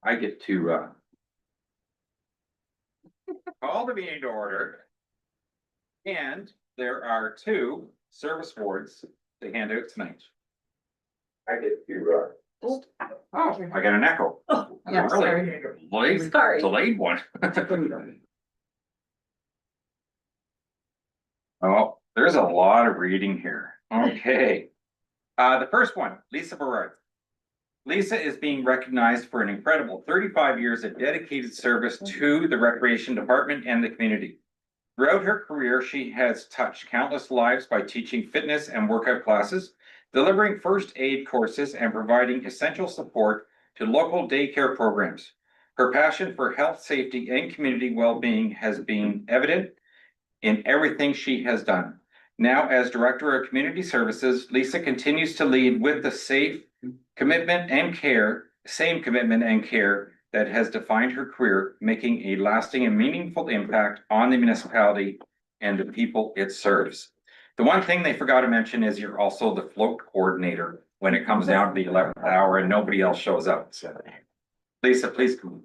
I get to call the meeting to order. And there are two service awards to hand out tonight. I get to oh, I got an echo. Oh, yeah, Really? Late, Sorry. delayed one. Oh, there's a lot of reading here. Okay. The first one, Lisa Berard. Lisa is being recognized for an incredible 35 years of dedicated service to the Recreation Department and the community. Throughout her career, she has touched countless lives by teaching fitness and workout classes, delivering first aid courses, and providing essential support to local daycare programs. Her passion for health, safety, and community well-being has been evident in everything she has done. Now, as Director of Community Services, Lisa continues to lead with the same commitment and care that has defined her career, making a lasting and meaningful impact on the municipality and the people it serves. The one thing they forgot to mention is you're also the float coordinator when it comes down to the 11th hour and nobody else shows up. So, Lisa, please come.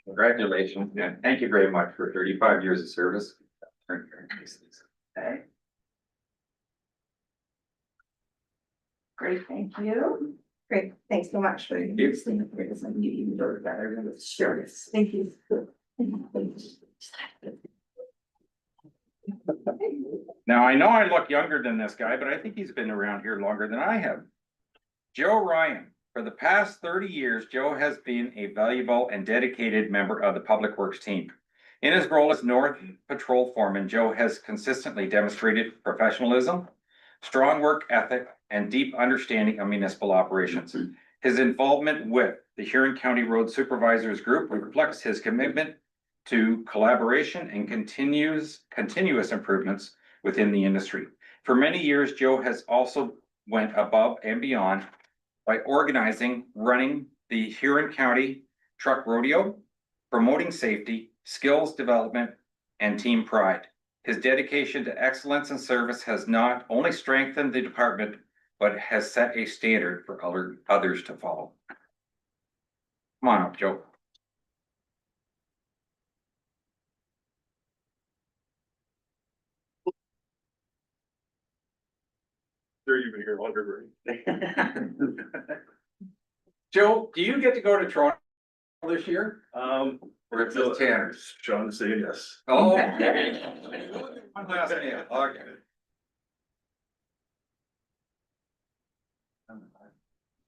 Congratulations, and thank you very much for 35 years of service. Okay. Great, thank you. Great, thanks so much for you. Sure. Thank you. Now, I know I look younger than this guy, but I think he's been around here longer than I have. Joe Ryan. For the past 30 years, Joe has been a valuable and dedicated member of the Public Works team. In his role as North Patrol Foreman, Joe has consistently demonstrated professionalism, strong work ethic, and deep understanding of municipal operations. His involvement with the Huron County Road Supervisors Group reflects his commitment to collaboration and continuous improvements within the industry. For many years, Joe has also went above and beyond by organizing, running the Huron County Truck Rodeo, promoting safety, skills development, and team pride. His dedication to excellence and service has not only strengthened the department, but has set a standard for others to follow. Come on up, Joe. Sure, you've been here longer, right? Joe, do you get to go to Toronto this year? Or it's no, just Tanner? Sean saying yes. Oh, okay. One last name, okay.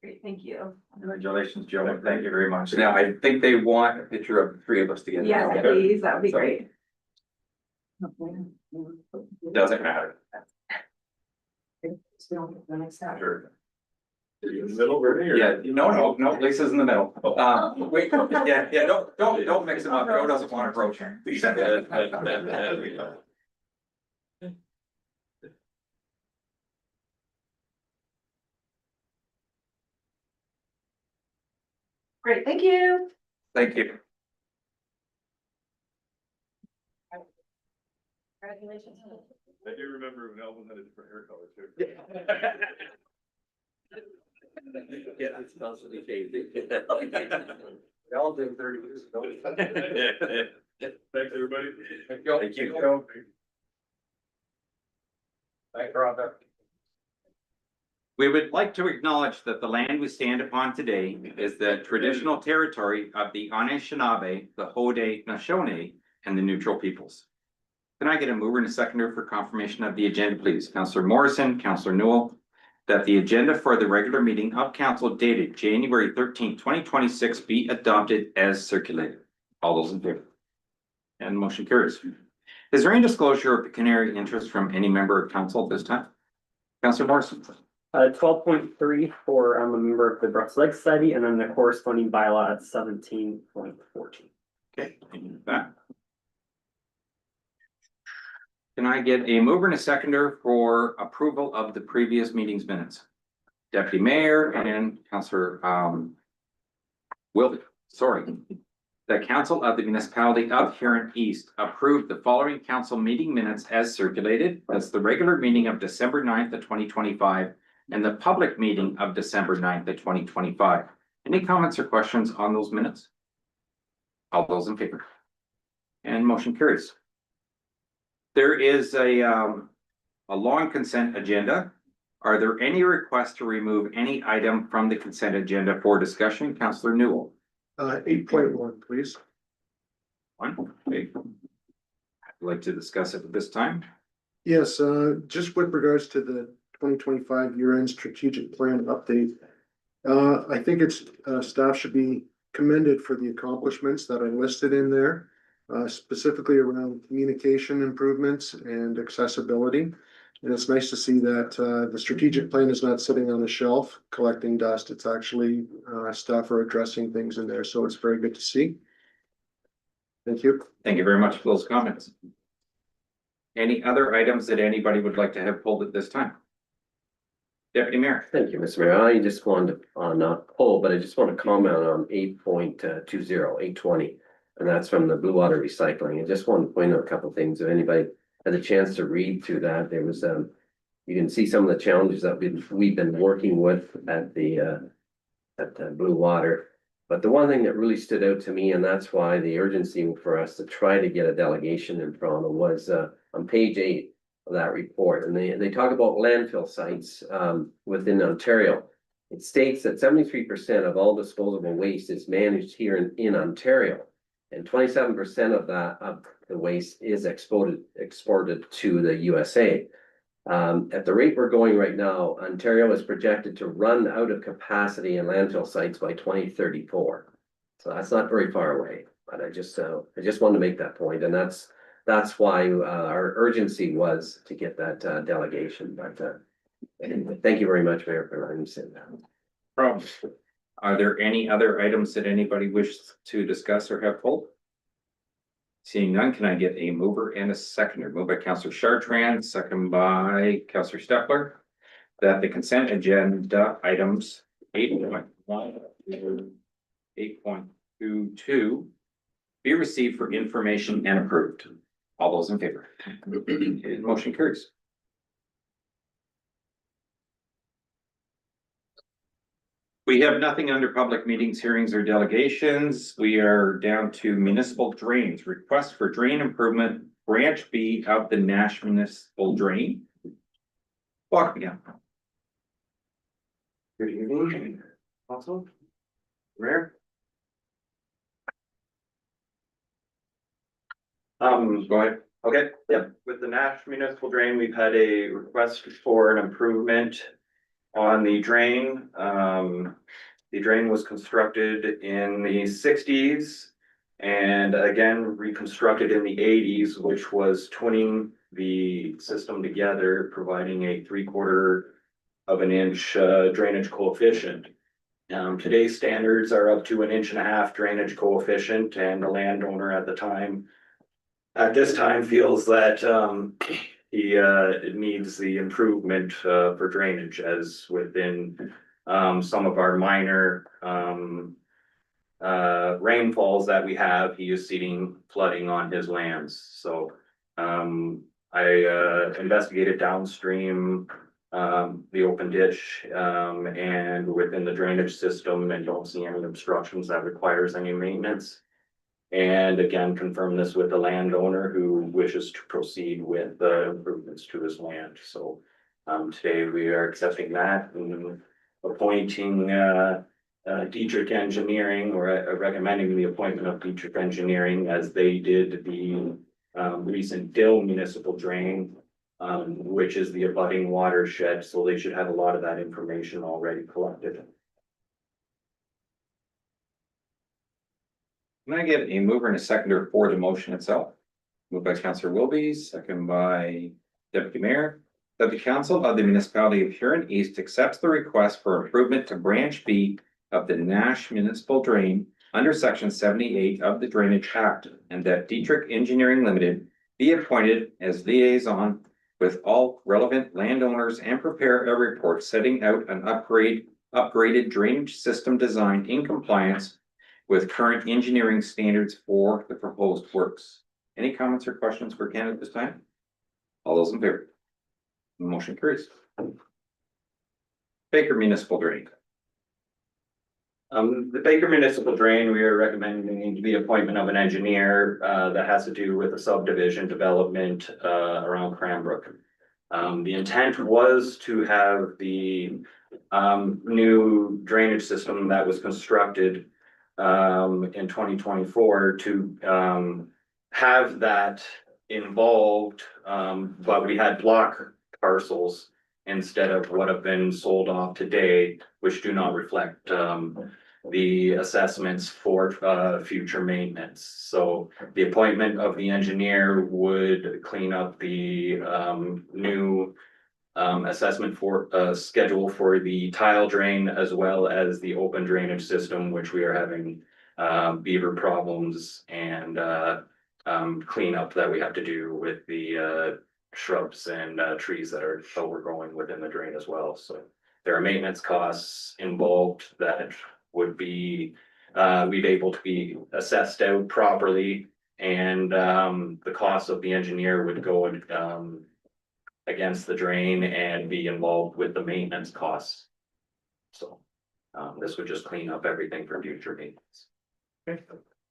Great, thank you. Congratulations, Joe. Thank you very much. Now, I think they want a picture of the three of us together. Yes, please, that would be So- great. Doesn't matter. Sure. Are you in the middle, Bernie, or? Yeah, no, Lisa's in the middle. Wait, yeah, don't mix them up. Joe doesn't want to approach her. Great, thank you. Thank you. Congratulations. I do remember when Elvin had a different hair color too. Yeah, it's constantly changing. We all did 30 years ago. Thanks, everybody. Thank you. Joe. Thanks, Rhonda. We would like to acknowledge that the land we stand upon today is the traditional territory of the Anishinaabe, the Haudenosaunee, and the neutral peoples. Can I get a mover and a seconder for confirmation of the agenda, please? Councillor Morrison, Councillor Newell, that the agenda for the regular meeting of council dated January 13th, 2026 be adopted as circulated. All those in favor? And motion carries. Is there any disclosure of pecuniary interest from any member of council at this time? Councillor Morrison. 12.3 for I'm a member of the Brooks Lake Society, and then the corresponding bylaw at 17.14. Okay, thank you for that. Can I get a mover and a seconder for approval of the previous meeting's minutes? Deputy Mayor and Councillor Wilde, sorry. The council of the municipality of Huron East approved the following council meeting minutes as circulated. That's the regular meeting of December 9th of 2025 and the public meeting of December 9th of 2025. Any comments or questions on those minutes? All those in favor? And motion carries. There is a long consent agenda. Are there any requests to remove any item from the consent agenda for discussion? Councillor Newell. 8.1, please. One. Okay. I'd like to discuss it at this time. Yes, just with regards to the 2025 year-end strategic plan update. I think staff should be commended for the accomplishments that are listed in there. Specifically around communication improvements and accessibility. And it's nice to see that the strategic plan is not sitting on a shelf collecting dust. It's actually staff are addressing things in there. So it's very good to see. Thank you. Thank you very much for those comments. Any other items that anybody would like to have pulled at this time? Deputy Mayor. Thank you, Mr. Mayor. I just wanted to, not poll, but I just want to comment on 8.20, and that's from the Blue Water Recycling. I just want to point out a couple of things. If anybody had a chance to read through that, there was, you can see some of the challenges that we've been working with at the Blue Water. But the one thing that really stood out to me, and that's why the urgency for us to try to get a delegation in Toronto was on page 8 of that report. And they talk about landfill sites within Ontario. It states that 73% of all disposable waste is managed here in Ontario. And 27% of the waste is exported to the USA. At the rate we're going right now, Ontario is projected to run out of capacity in landfill sites by 2034. So that's not very far away. But I just wanted to make that point, and that's why our urgency was to get that delegation. But anyway, thank you very much, Mayor, for letting me say that. Problem. Are there any other items that anybody wishes to discuss or have pulled? Seeing none, can I get a mover and a seconder? Moved by Councillor Chartrand, second by Councillor Stepler, that the consent agenda items 8.1 to 8.22 be received for information and approved. All those in favor? Motion carries. We have nothing under public meetings, hearings, or delegations. We are down to municipal drains. Request for drain improvement, branch B of the Nash Municipal Drain. Walk again. Good evening, council. Mayor. Go ahead. Okay, yeah, with the Nash Municipal Drain, we've had a request for an improvement on the drain. The drain was constructed in the 60s and again reconstructed in the 80s, which was twinning the system together, providing a 3/4 of an inch drainage coefficient. Today's standards are up to 1.5 inch drainage coefficient, and the landowner at this time feels that it needs the improvement for drainage, as within some of our minor rainfalls that we have, he is seeing flooding on his lands. So I investigated downstream the open ditch and within the drainage system, and don't see any obstructions that requires any maintenance. And again, confirm this with the landowner who wishes to proceed with the improvements to his land. So today we are accepting that and appointing Dietrich Engineering, or recommending the appointment of Dietrich Engineering, as they did the recent Dill Municipal Drain, which is the abutting watershed. So they should have a lot of that information already collected. Can I get a mover and a seconder for the motion itself? Moved by Councillor Wilby, second by Deputy Mayor, that the council of the municipality of Huron East accepts the request for improvement to branch B of the Nash Municipal Drain under section 78 of the Drainage Act, and that Dietrich Engineering Limited be appointed as liaison with all relevant landowners and prepare a report setting out an upgraded drainage system design in compliance with current engineering standards for the proposed works. Any comments or questions for Ken at this time? All those in favor? Motion carries. Baker Municipal Drain. The Baker Municipal Drain, we are recommending the appointment of an engineer, that has to do with the subdivision development, around Cranbrook. The intent was to have the, new drainage system that was constructed, in 2024 to, have that involved, but we had block parcels instead of what have been sold off today, which do not reflect, the assessments for future maintenance. So the appointment of the engineer would clean up the new assessment for schedule for the tile drain as well as the open drainage system, which we are having beaver problems and cleanup that we have to do with the shrubs and trees that are overgrowing within the drain as well. So there are maintenance costs involved that would be, we'd able to be assessed out properly. And, the cost of the engineer would go, against the drain and be involved with the maintenance costs. So, this would just clean up everything for future maintenance. Okay.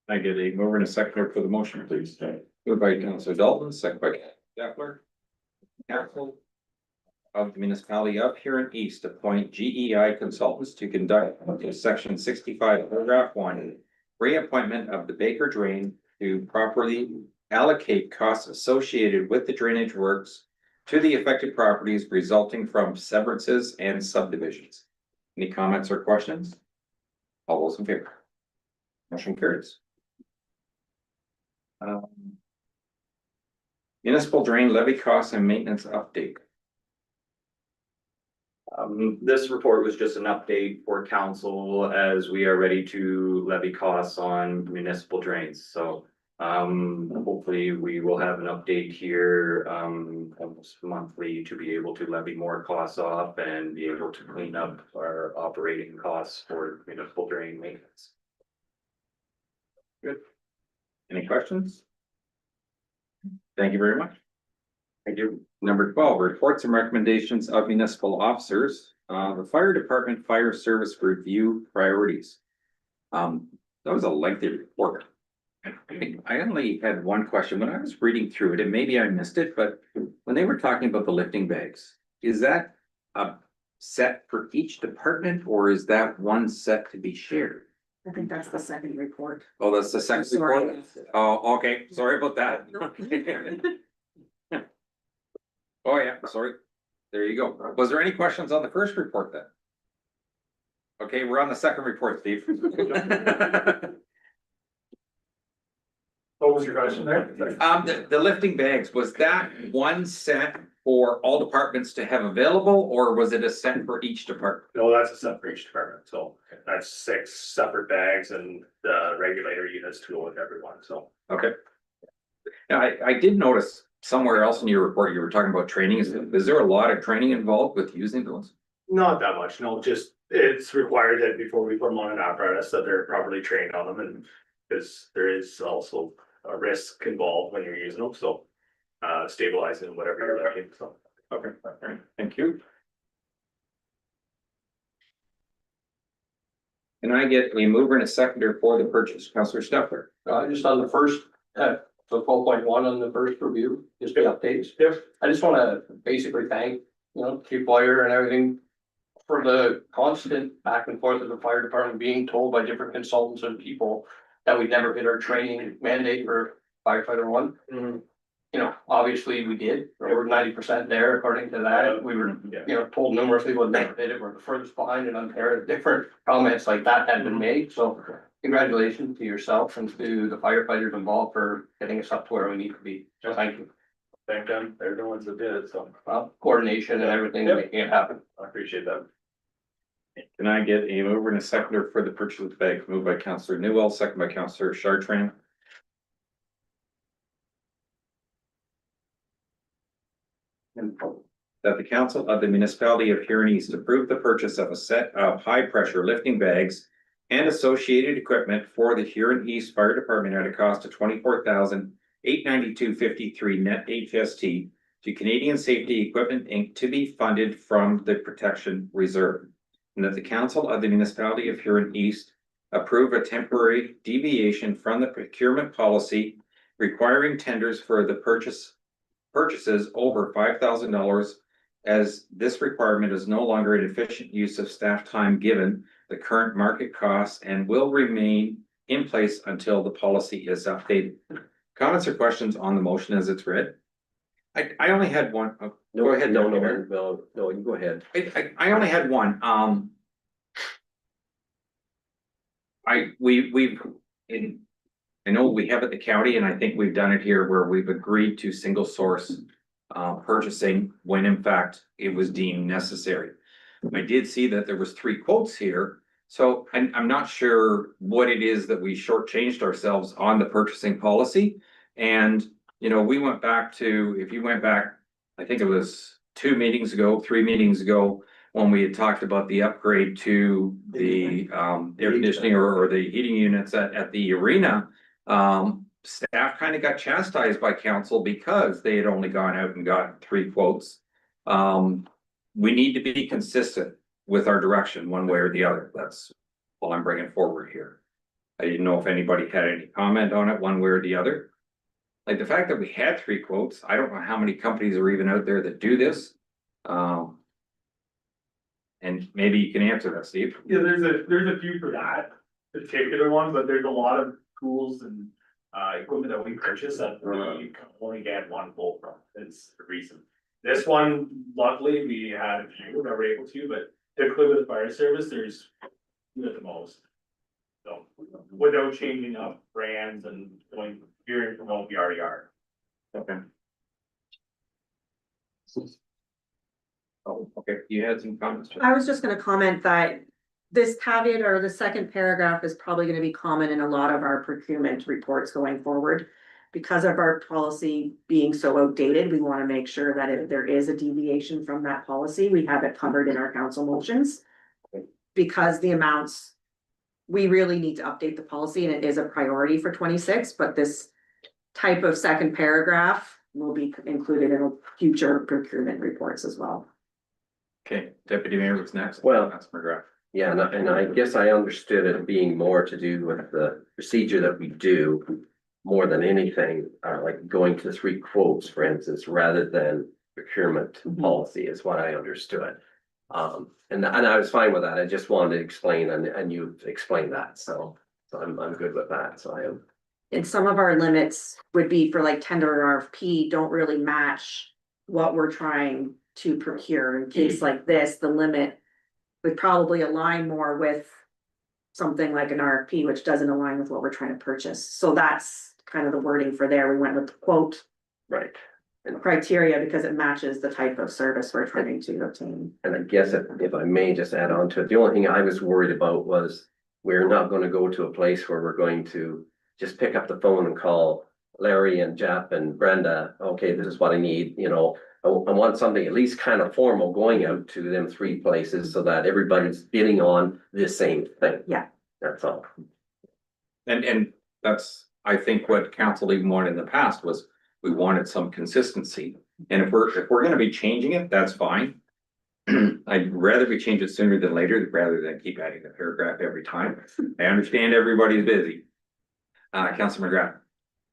I get a mover and a seconder for the motion, please. Moved by Councilor Dalton, second by Dappler. Council of the municipality of Huron East appoint GEI consultants to conduct section 65, paragraph 1, reappointment of the Baker Drain to properly allocate costs associated with the drainage works to the affected properties resulting from severances and subdivisions. Any comments or questions? All those in favor? Motion carries. Municipal drain levy costs and maintenance update. This report was just an update for council as we are ready to levy costs on municipal drains. So, hopefully we will have an update here, almost monthly to be able to levy more costs off and be able to clean up our operating costs for municipal drain maintenance. Good. Any questions? Thank you very much. Thank you. Number 12, reports and recommendations of municipal officers. The fire department fire service review priorities. That was a lengthy report. I only had one question. When I was reading through it, and maybe I missed it, but when they were talking about the lifting bags, is that a set for each department or is that one set to be shared? I think that's the second report. Oh, that's the second Sorry. report? Oh, okay, sorry about that. Oh, yeah, sorry. There you go. Was there any questions on the first report then? Okay, we're on the second report, Steve. What was your question there? The lifting bags, was that one set for all departments to have available, or was it a set for each department? No, that's a set for each department, so that's 6 separate bags and the regulator units to go with everyone, so. Okay. Now, I did notice somewhere else in your report, you were talking about training. Is there a lot of training involved with using those? Not that much, no, just it's required that before we put them on an apparatus that they're properly trained on them and because there is also a risk involved when you're using them, so stabilizing whatever you're looking, so. Okay, all right, thank you. Can I get a mover and a seconder for the purchase? Councilor Stefler. Just on the first, so 12.1 on the first review, just the updates. Yep. I just wanna basically thank, Chief Boyer and everything for the constant back and forth of the fire department being told by different consultants and people that we'd never hit our training mandate for firefighter 1. Obviously we did, we were 90% there according to that. We were, told numerous people that never did it, we're the furthest behind in Ontario. Different comments like that had been made, so congratulations to yourself and to the firefighters involved for getting us up to where we need to be. So thank you. Thank them, they're the ones that did it, so Coordination and everything, Yep. making it happen. I appreciate that. Can I get a mover and a seconder for the purchase of the bag? Moved by Councilor Newell, second by Councilor Chartrand. That the council of the municipality of Huron East approve the purchase of a set of high pressure lifting bags and associated equipment for the Huron East Fire Department at a cost of 24,892.53 net HST to Canadian Safety Equipment Inc. to be funded from the Protection Reserve. And that the Council of the Municipality of Huron East approve a temporary deviation from the procurement policy requiring tenders for the purchases over $5,000, as this requirement is no longer an efficient use of staff time given the current market costs and will remain in place until the policy is updated. Comments or questions on the motion as it's read? I only had one. Oh, No, go ahead. no, no, Mayor. no, you go ahead. I only had one. I know we have at the county, and I think we've done it here where we've agreed to single source purchasing when in fact it was deemed necessary. I did see that there was 3 quotes here, so I'm not sure what it is that we shortchanged ourselves on the purchasing policy. And, you know, we went back to, if you went back, I think it was 2 meetings ago, 3 meetings ago, when we had talked about the upgrade to the air conditioning or the heating units at the arena. Staff kind of got chastised by council because they had only gone out and gotten 3 quotes. We need to be consistent with our direction one way or the other. That's all I'm bringing forward here. I didn't know if anybody had any comment on it one way or the other. Like the fact that we had 3 quotes, I don't know how many companies are even out there that do this. And maybe you can answer that, Steve. Yeah, there's a few for that particular one, but there's a lot of tools and equipment that we purchase that we can only get 1 quote from. It's the reason. This one, luckily, we had a few that were able to, but typically with the fire service, there's 2 at the most. So without changing up brands and going hearing from what we already are. Okay. Oh, okay, you had some comments. I was just gonna comment that this caveat or the second paragraph is probably gonna be common in a lot of our procurement reports going forward. Because of our policy being so outdated, we wanna make sure that if there is a deviation from that policy, we have it covered in our council motions. Because the amounts, we really need to update the policy and it is a priority for 26, but this type of second paragraph will be included in future procurement reports as well. Okay, Deputy Mayor, what's next? Well- That's McGrath. Yeah, and I guess I understood it being more to do with the procedure that we do more than anything, like going to 3 quotes, for instance, rather than procurement policy is what I understood. And I was fine with that. I just wanted to explain and you explained that. So I'm good with that. So I am. And some of our limits would be for like tender and RFP don't really match what we're trying to procure. In case like this, the limit would probably align more with something like an RFP, which doesn't align with what we're trying to purchase. So that's kind of the wording for there. We went with the quote Right. criteria because it matches the type of service we're trying to obtain. And I guess if I may just add on to it, the only thing I was worried about was we're not going to go to a place where we're going to just pick up the phone and call Larry and Jeff and Brenda. Okay, this is what I need, you know. I want something at least kind of formal going out to them 3 places so that everybody's bidding on the same thing. Yeah. That's all. And that's, I think what council even wanted in the past was we wanted some consistency. And if we're gonna be changing it, that's fine. I'd rather we change it sooner than later, rather than keep adding the paragraph every time. I understand everybody's busy. Councilor McGrath.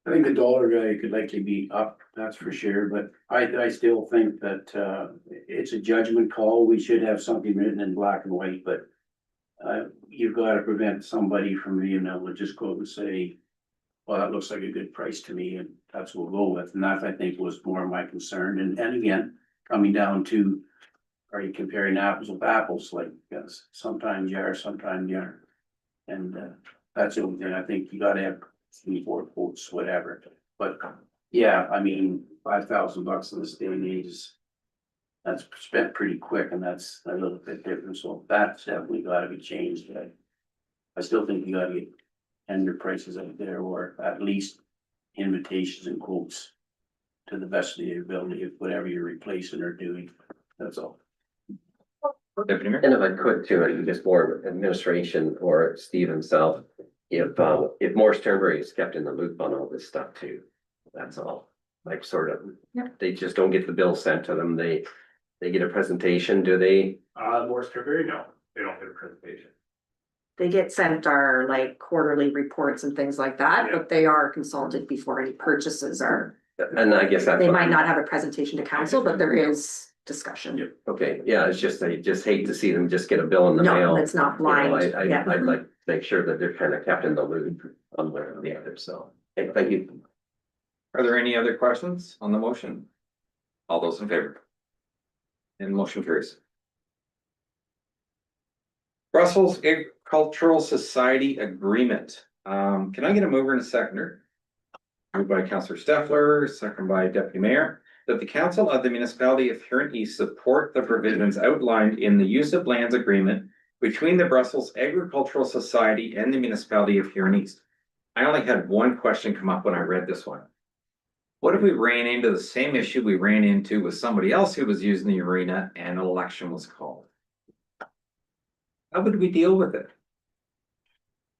I think the dollar value could likely be up, that's for sure, but I still think that it's a judgment call. We should have something written in black and white, but you've got to prevent somebody from being able to just go and say, well, that looks like a good price to me, and that's what we'll go with. And that, I think, was more my concern. And again, coming down to, are you comparing apples with apples? Like, yes, sometimes you are, sometimes you aren't. And that's the only thing. I think you gotta have 3, 4 quotes, whatever. But yeah, I mean, $5,000 in this day and age is, that's spent pretty quick, and that's a little bit different. So that's definitely gotta be changed. I still think you gotta get tender prices out there, or at least invitations and quotes to the best of your ability of whatever you're replacing or doing. That's all. Deputy Mayor? And if I could too, and just more administration or Steve himself, if Morris Turnberry is kept in the loop on all this stuff too, that's all. Like sort of, Yep. they just don't get the bill sent to them, they get a presentation, do they? Morris Trevor, no, they don't get a presentation. They get sent our like quarterly reports and things like that, Yeah. but they are consulted before any purchases are. And I guess that's. They what might I'm- not have a presentation to council, but there is discussion. Yep. Okay, yeah, it's just, I just hate to see them just get a bill in the No, mail. it's not You know, blind, yeah. I'd like to make sure that they're kind of kept in the loop one way or the other, so, hey, thank you. Are there any other questions on the motion? All those in favor? And motion carries. Brussels Agricultural Society Agreement. Can I get a mover and a seconder? Moved by Councillor Steffler, second by Deputy Mayor, that the Council of the Municipality of Huron East support the provisions outlined in the use of lands agreement between the Brussels Agricultural Society and the Municipality of Huron East. I only had one question come up when I read this one. What if we ran into the same issue we ran into with somebody else who was using the arena and an election was called? How would we deal with it?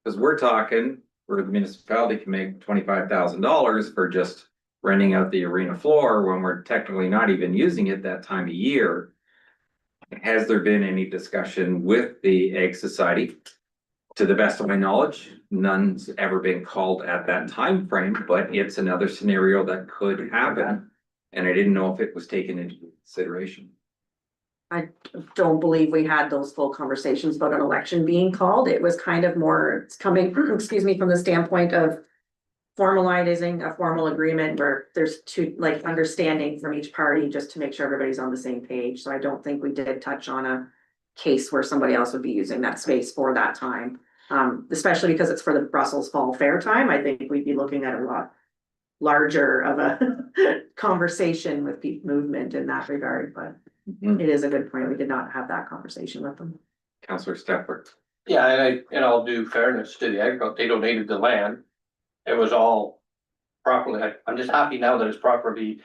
Because we're talking, where the municipality can make $25,000 for just renting out the arena floor when we're technically not even using it that time of year. Has there been any discussion with the Ag Society? To the best of my knowledge, none's ever been called at that time frame, but it's another scenario that could happen. And I didn't know if it was taken into consideration. I don't believe we had those full conversations about an election being called. It was kind of more, it's coming, excuse me, from the standpoint of formalizing a formal agreement where there's two, like, understanding from each party just to make sure everybody's on the same page. So I don't think we did touch on a case where somebody else would be using that space for that time. Especially because it's for the Brussels Fall Fair time. I think we'd be looking at a lot larger of a conversation with movement in that regard, but it is a good point. We did not have that conversation with them. Councillor Stepford. Yeah, and I'll do fairness to the agriculture, they donated the land. It was all properly, I'm just happy now that it's properly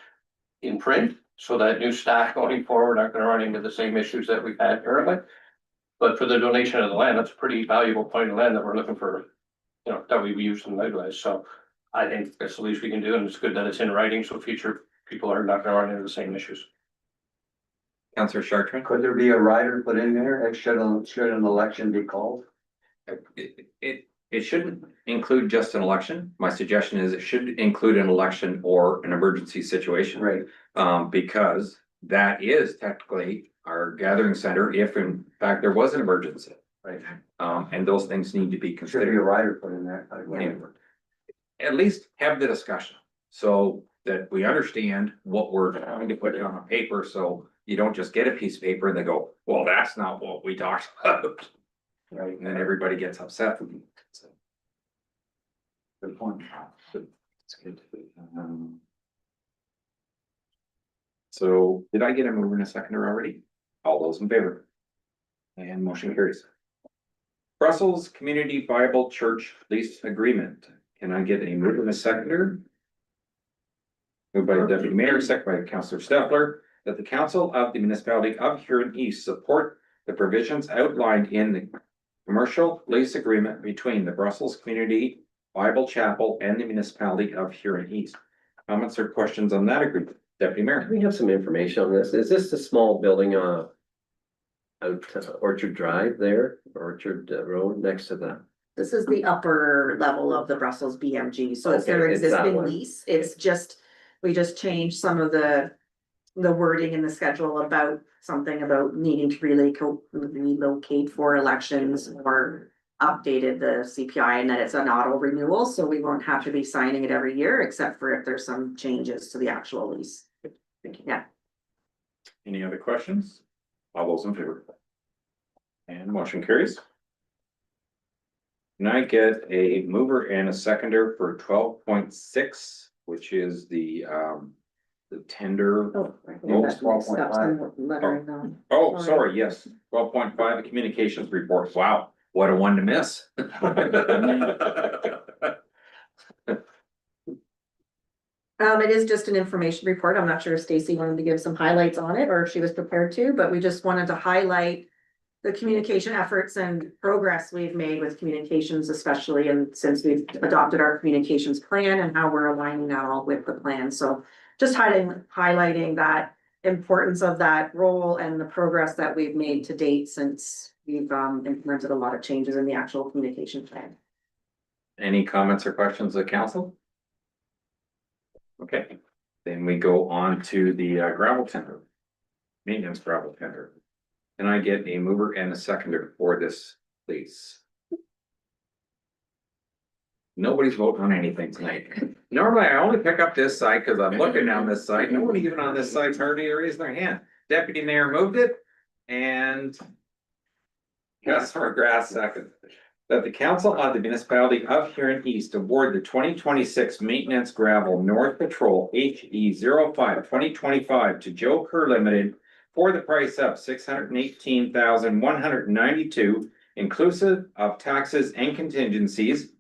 in print, so that new staff going forward aren't gonna run into the same issues that we've had currently. But for the donation of the land, that's a pretty valuable point of land that we're looking for, you know, that we use and utilize, so. I think that's the least we can do, and it's good that it's in writing, so future people are not gonna run into the same issues. Councillor Chartrand. Could there be a rider put in there, should an election be called? It shouldn't include just an election. My suggestion is it should include an election or an emergency situation. Right. Because that is technically our gathering center if in fact there was an emergency. Right. And those things need to be Should be a considered. rider put in there. At least have the discussion so that we understand what we're trying to put on paper, so you don't just get a piece of paper and they go, well, that's not what we talked about. Right. And then everybody gets upset. So, Good point. it's good. So did I get a mover and a seconder already? All those in favor? And motion carries. Brussels Community Bible Church Lease Agreement. Can I get a mover and a seconder? Moved by Deputy Mayor, second by Councillor Steffler, that the Council of the Municipality of Huron East support the provisions outlined in the commercial lease agreement between the Brussels Community Bible Chapel and the Municipality of Huron East. Comments or questions on that agreement? Deputy Do Mayor. we have some information on this? Is this the small building, out Orchard Drive there, Orchard Road next to the? This is the upper level of the Brussels BMG, so it's their Okay, it's that existing one. lease. It's just, we just changed some of the wording in the schedule about something about needing to relocate for elections or updated the CPI, and that it's an auto renewal, so we won't have to be signing it every year, except for if there's some changes to the actual lease. Yeah. Any other questions? All those in favor? And motion carries. Can I get a mover and a seconder for 12.6, which is the tender? Oh, Most 12.5. Oh, sorry, yes, 12.5, the communications report. Wow, what a one to miss. It is just an information report. I'm not sure if Stacy wanted to give some highlights on it or if she was prepared to, but we just wanted to highlight the communication efforts and progress we've made with communications, especially and since we've adopted our communications plan and how we're aligning that all with the plan. So just highlighting that importance of that role and the progress that we've made to date since we've implemented a lot of changes in the actual communication plan. Any comments or questions of council? Okay, then we go on to the gravel tender. Maintenance gravel tender. Can I get a mover and a seconder for this, please? Nobody's voting on anything tonight. Normally, I only pick up this side because I'm looking down this side. Nobody even on this side's hardly raised their hand. Deputy Mayor moved it and Councilor Grass second. That the council of the municipality of Huron East award the 2026 maintenance gravel North Patrol HE 05 2025 to Joe Kerr Limited for the price of $618,192 inclusive of taxes and contingencies.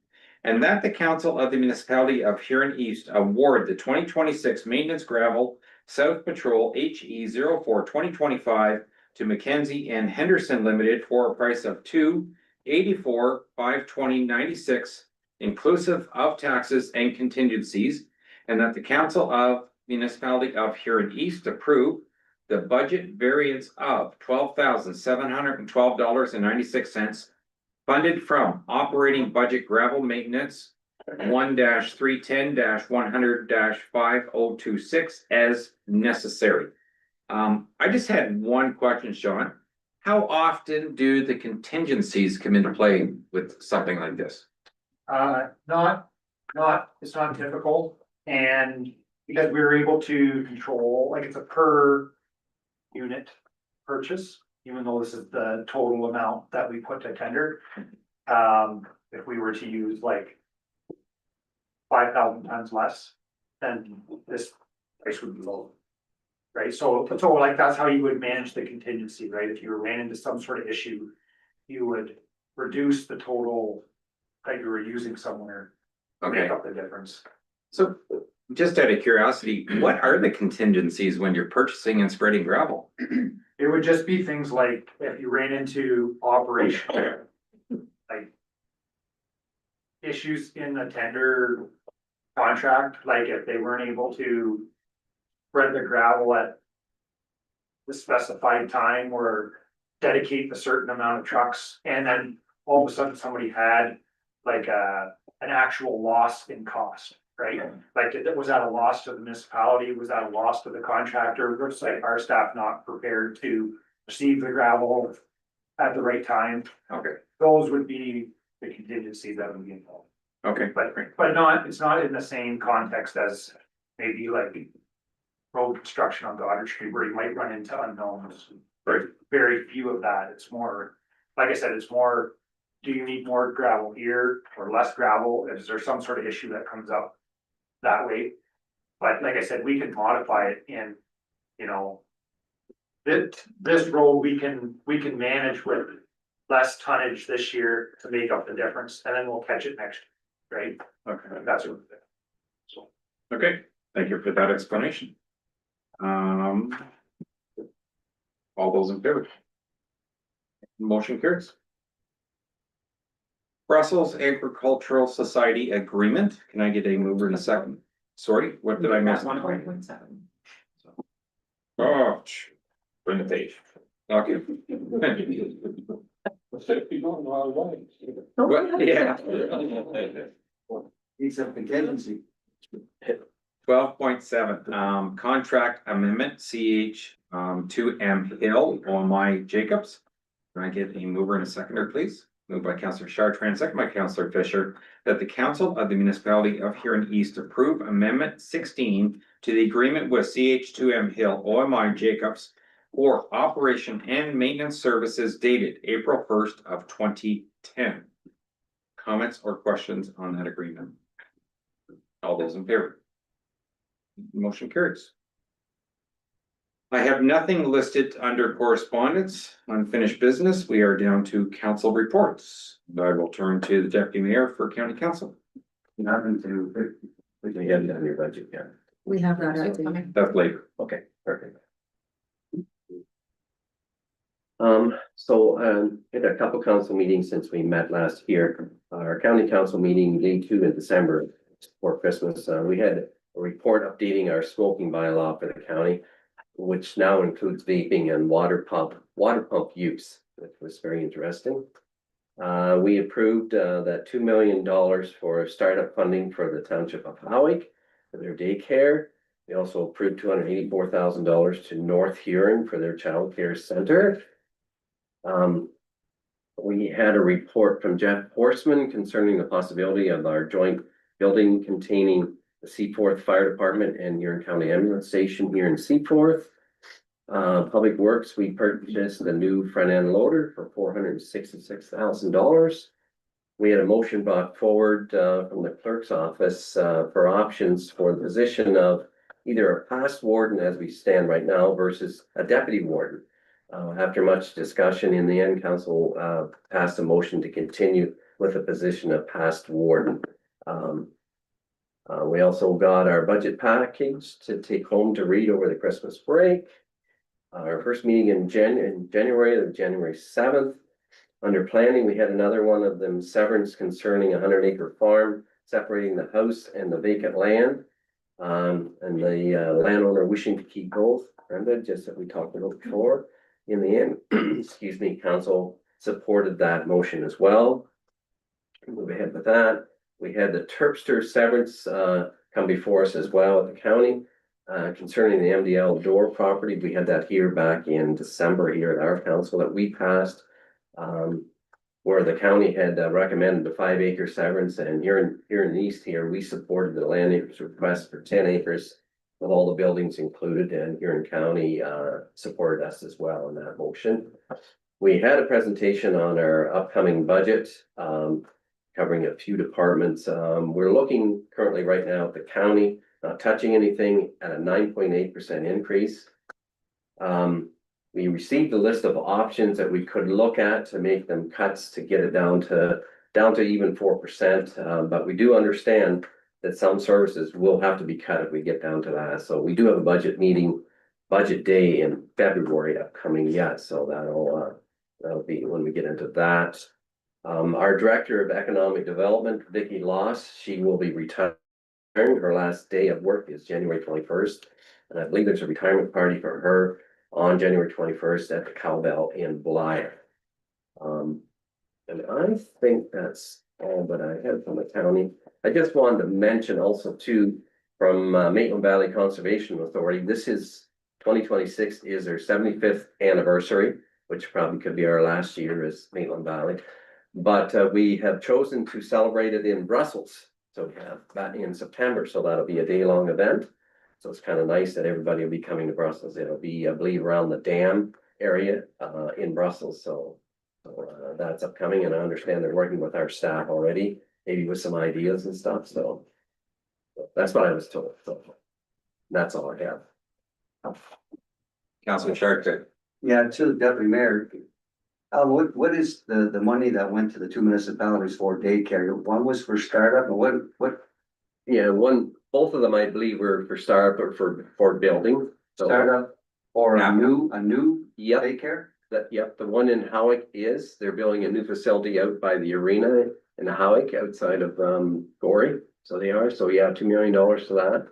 And that the council of the municipality of Huron East award the 2026 maintenance gravel South Patrol HE 04 2025 to Mackenzie and Henderson Limited for a price of $284,520.96 inclusive of taxes and contingencies. And that the council of municipality of Huron East approve the budget variance of $12,712.96 funded from operating budget gravel maintenance 1-310-100-5026 as necessary. I just had one question, Sean. How often do the contingencies come into play with something like this? It's not typical, and because we were able to control, like, it's a per unit purchase, even though this is the total amount that we put to tender. If we were to use like 5,000 tons less, then this price would be low. Right, so like, that's how you would manage the contingency, right? If you ran into some sort of issue, you would reduce the total that you were using somewhere to Okay, make up the difference. so just out of curiosity, what are the contingencies when you're purchasing and spreading gravel? It would just be things like if you ran into operational, like, issues in the tender contract, like if they weren't able to spread the gravel at the specified time or dedicate a certain amount of trucks, and then all of a sudden somebody had like an actual loss in cost, right? Like, was that a loss to the municipality? Was that a loss to the contractor? Looks like our staff not prepared to receive the gravel at the right time. Okay, Those would be the contingencies that would be involved. okay, But not, it's not in the same context as maybe like road construction on Goddard Street where you might run into unknowns. Right. Very few of that. It's more, like I said, it's more, do you need more gravel here or less gravel? Is there some sort of issue that comes up that way? But like I said, we can modify it in, you know, this road, we can manage with less tonnage this year to make up the difference, and then we'll catch it next year, right? okay, That's what. So. okay, thank you for that explanation. All those in favor? Motion carries. Brussels Agricultural Society Agreement, can I get a mover in a second? Sorry, what did I miss? 1.7. Oh, bring the page. Okay. What, yeah. It's a contingency. 12.7, contract amendment, CH, to M Hill, OMI Jacobs. Can I get a mover and a seconder, please? Moved by Councillor Chartrand, second by Councillor Fisher, that the council of the municipality of Huron East approve amendment 16 to the agreement with CH2M Hill, OMI Jacobs for operation and maintenance services dated April 1st of 2010. Comments or questions on that agreement? All those in favor? Motion carries. I have nothing listed under correspondence, unfinished business. We are down to council reports. I will turn to the deputy mayor for county council. Nothing to. You haven't done your budget yet. We have that. I think. That's later. Okay, perfect. We had a couple council meetings since we met last year. Our county council meeting, day 2 in December before Christmas, we had a report updating our smoking bylaw for the county, which now includes vaping and water pump use, which was very interesting. We approved that $2 million for startup funding for the township of Howick for their daycare. We also approved $284,000 to North Huron for their child care center. We had a report from Jeff Horseman concerning the possibility of our joint building containing the Seaforth Fire Department and Huron County Ambulance Station here in Seaforth. Public Works, we purchased a new front end loader for $466,000. We had a motion brought forward from the clerk's office for options for the position of either a past warden as we stand right now versus a deputy warden. After much discussion in the end, council passed a motion to continue with the position of past warden. We also got our budget package to take home to read over the Christmas break. Our first meeting in January, January 7th. Under planning, we had another one of them severance concerning a 100-acre farm, separating the house and the vacant land. And the landowner wishing to keep both, Brenda, just that we talked about before. In the end, excuse me, council supported that motion as well. Move ahead with that. We had the Terpster severance come before us as well at the county. Concerning the MDL door property, we had that here back in December here at our council that we passed. Where the county had recommended the 5-acre severance, and here in the east here, we supported the land acres request for 10 acres with all the buildings included, and Huron County supported us as well in that motion. We had a presentation on our upcoming budget, covering a few departments. We're looking currently right now at the county, not touching anything, at a 9.8% increase. We received a list of options that we could look at to make them cuts to get it down to even 4%. But we do understand that some services will have to be cut if we get down to that. So we do have a budget day in February upcoming yet. So that'll be when we get into that. Our Director of Economic Development, Vicki Loss, she will be retiring. Her last day of work is January 21st. And I believe there's a retirement party for her on January 21st at the Cowbell in Blythe. And I think that's all that I had from the county. I just wanted to mention also too, from Maitland Valley Conservation Authority, this is 2026 is their 75th anniversary, which probably could be our last year as Maitland Valley. But we have chosen to celebrate it in Brussels. So we have that in September, so that'll be a day-long event. So it's kind of nice that everybody will be coming to Brussels. It'll be, I believe, around the dam area in Brussels. So that's upcoming, and I understand they're working with our staff already, maybe with some ideas and stuff. So that's what I was told. So that's all I have. Councilor Sharkey. Yeah, to the deputy mayor. What is the money that went to the 2 municipalities for daycare? One was for startup, and what? Yeah, both of them, I believe, were for startup or for building. So, Startup or Yeah. a new yep, daycare? the one in Howick they're building a new facility out by the arena in Howick outside of Gorey. So they are. So yeah, $2 million to that.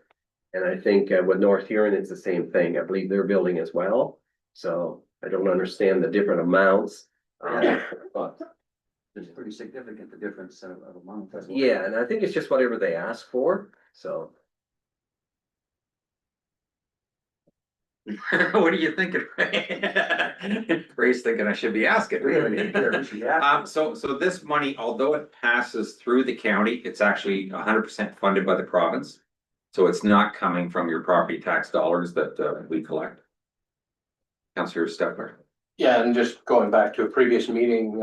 And I think with North Huron, it's the same thing. I believe they're building as well. So I don't understand the different amounts. But It's pretty significant, the difference of amount. yeah, and I think it's just whatever they ask for. So What are you thinking? Ray's thinking I should be asking. So this money, although it passes through the county, it's actually 100% funded by the province. So it's not coming from your property tax dollars that we collect. Councilor Stepler. Yeah, and just going back to a previous meeting,